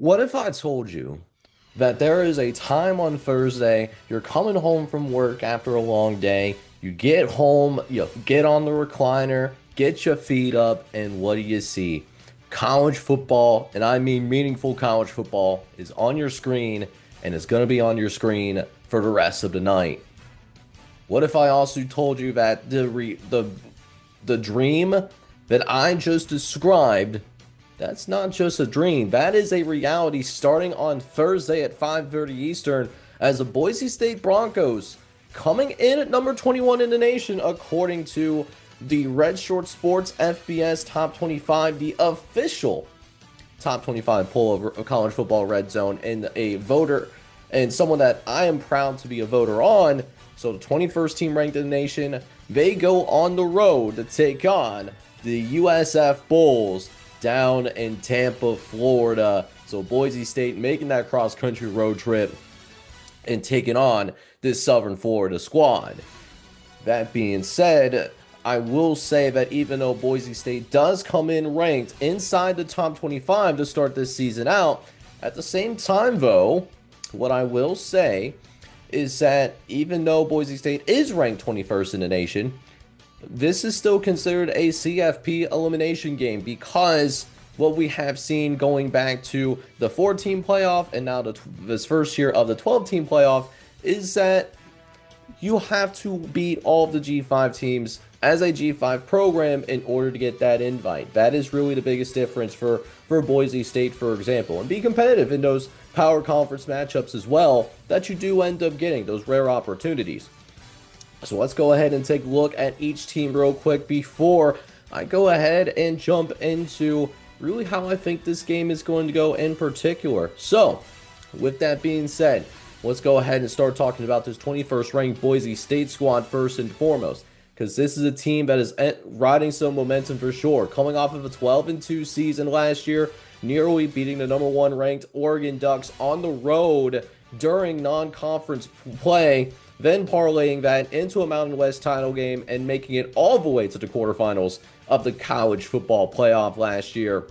What if I told you that there is a time on Thursday, you're coming home from work after a long day, you get home, you get on the recliner, get your feet up, and what do you see? College football, and I mean meaningful college football, is on your screen and it's going to be on your screen for the rest of the night. What if I also told you that the dream that I just described, that's not just a dream. That is a reality starting on Thursday at 5:30 Eastern as the Boise State Broncos coming in at number 21 in the nation according to the Red Short Sports FBS Top 25, the official top 25 poll of college football Redzone, and a voter and someone that I am proud to be a voter on. So the 21st team ranked in the nation, they go on the road to take on the USF Bulls down in Tampa, Florida. So Boise State making that cross-country road trip and taking on this Southern Florida squad. That being said, I will say that even though Boise State does come in ranked inside the top 25 to start this season out, at the same time though, what I will say is that even though Boise State is ranked 21st in the nation, this is still considered a CFP elimination game because what we have seen going back to the 4-team playoff and now this first year of the 12-team playoff is that you have to beat all of the G5 teams as a G5 program in order to get that invite. That is really the biggest difference for Boise State, for example, and be competitive in those power conference matchups as well that you do end up getting, those rare opportunities. So let's go ahead and take a look at each team real quick before I go ahead and jump into really how I think this game is going to go in particular. So with that being said, let's go ahead and start talking about this 21st ranked Boise State squad first and foremost, because this is a team that is riding some momentum for sure, coming off of a 12-2 season last year, nearly beating the number 1 ranked Oregon Ducks on the road during non-conference play, then parlaying that into a Mountain West title game and making it all the way to the quarterfinals of the college football playoff last year.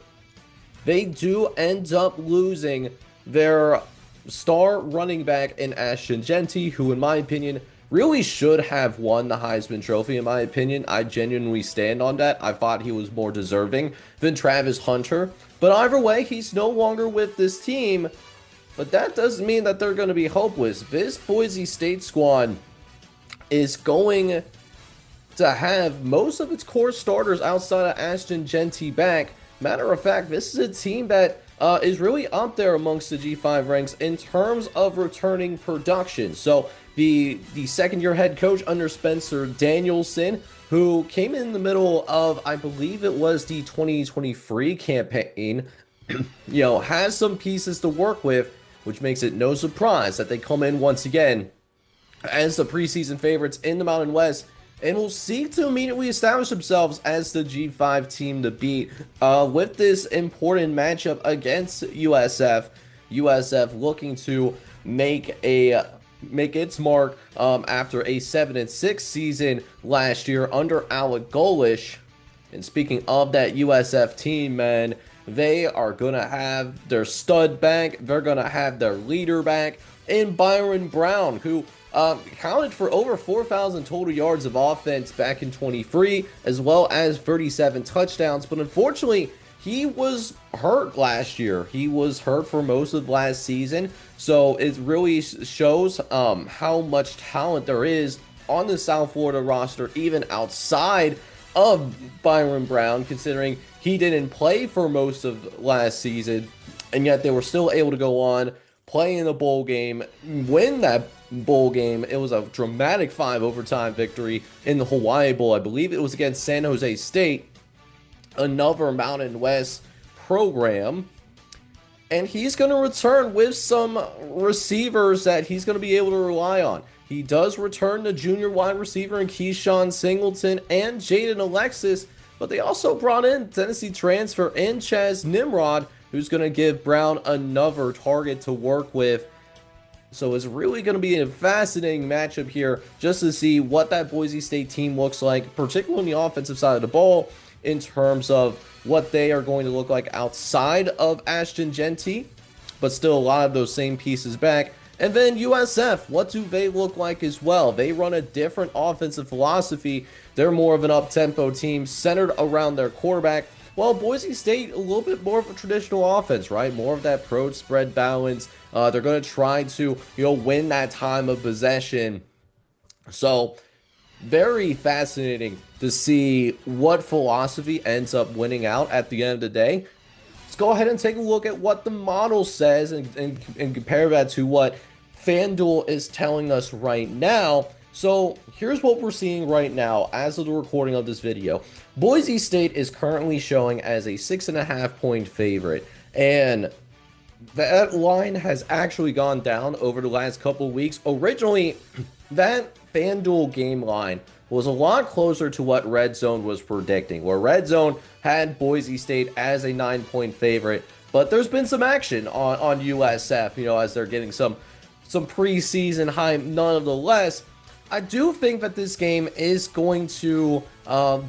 They do end up losing their star running back in Ashton Jeanty, who in my opinion really should have won the Heisman Trophy. In my opinion, I genuinely stand on that. I thought he was more deserving than Travis Hunter, but either way, he's no longer with this team. But that doesn't mean that they're going to be hopeless. This Boise State squad is going to have most of its core starters outside of Ashton Jeanty back. Matter of fact, this is a team that is really up there amongst the G5 ranks in terms of returning production. So the second-year head coach under Spencer Danielson, who came in the middle of, I believe it was the 2023 campaign, has some pieces to work with, which makes it no surprise that they come in once again as the preseason favorites in the Mountain West and will seek to immediately establish themselves as the G5 team to beat with this important matchup against USF. USF looking to make its mark after a 7-6 season last year under Alec Golish. And speaking of that USF team, man, they are going to have their stud back. They're going to have their leader back in Byron Brown, who accounted for over 4,000 total yards of offense back in 23, as well as 37 touchdowns. But unfortunately, he was hurt last year. He was hurt for most of last season. So it really shows how much talent there is on the South Florida roster, even outside of Byron Brown, considering he didn't play for most of last season, and yet they were still able to go on, play in the bowl game, win that bowl game. It was a dramatic 5 overtime victory in the Hawaii Bowl. I believe it was against San Jose State, another Mountain West program. And he's going to return with some receivers that he's going to be able to rely on. He does return the junior wide receiver in Keyshawn Singleton and Jaden Alexis, but they also brought in Tennessee transfer in Chaz Nimrod, who's going to give Brown another target to work with. So it's really going to be a fascinating matchup here just to see what that Boise State team looks like, particularly on the offensive side of the ball, in terms of what they are going to look like outside of Ashton Jeanty. but still a lot of those same pieces back. And then USF, what do they look like as well? They run a different offensive philosophy. They're more of an up-tempo team centered around their quarterback. Well, Boise State, a little bit more of a traditional offense, right? More of that approach, spread balance. They're going to try to, win that time of possession. So, very fascinating to see what philosophy ends up winning out at the end of the day. Let's go ahead and take a look at what the model says and compare that to what FanDuel is telling us right now. So here's what we're seeing right now as of the recording of this video. Boise State is currently showing as a 6.5-point favorite, and that line has actually gone down over the last couple of weeks. Originally, that FanDuel game line was a lot closer to what Redzone was predicting, where Redzone had Boise State as a 9-point favorite, but there's been some action on USF, as they're getting some preseason hype. Nonetheless, I do think that this game is going to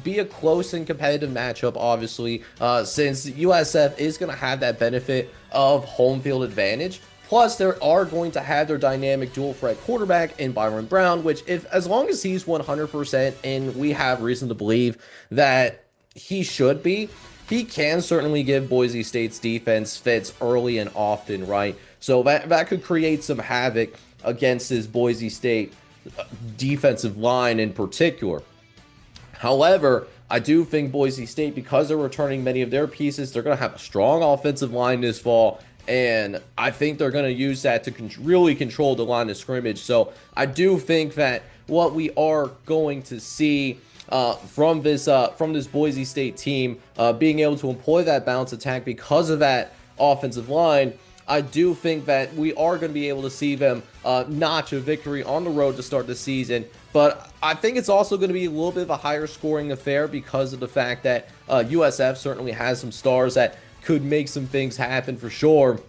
be a close and competitive matchup, obviously, since USF is going to have that benefit of home field advantage. Plus, they are going to have their dynamic dual threat quarterback in Byron Brown, which, as long as he's 100%, and we have reason to believe that he should be, he can certainly give Boise State's defense fits early and often, right? So that could create some havoc against his Boise State defensive line in particular. However, I do think Boise State, because they're returning many of their pieces, they're going to have a strong offensive line this fall, and I think they're going to use that to really control the line of scrimmage. So I do think that what we are going to see from this Boise State team being able to employ that bounce attack because of that offensive line, I do think that we are going to be able to see them notch a victory on the road to start the season. But I think it's also going to be a little bit of a higher scoring affair because of the fact that USF certainly has some stars that could make some things happen for sure.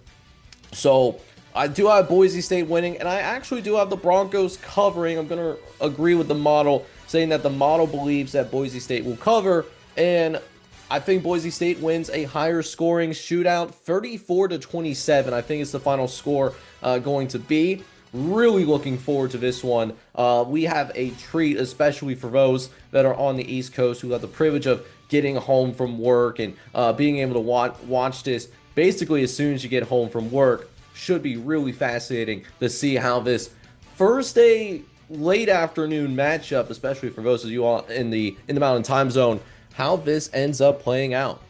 So I do have Boise State winning, and I actually do have the Broncos covering. I'm going to agree with the model, saying that the model believes that Boise State will cover, and I think Boise State wins a higher scoring shootout, 34-27. I think it's the final score going to be. Really looking forward to this one. We have a treat, especially for those that are on the East Coast who have the privilege of getting home from work and being able to watch this basically as soon as you get home from work. Should be really fascinating to see how this Thursday late afternoon matchup, especially for those of you all in the Mountain Time Zone, how this ends up playing out.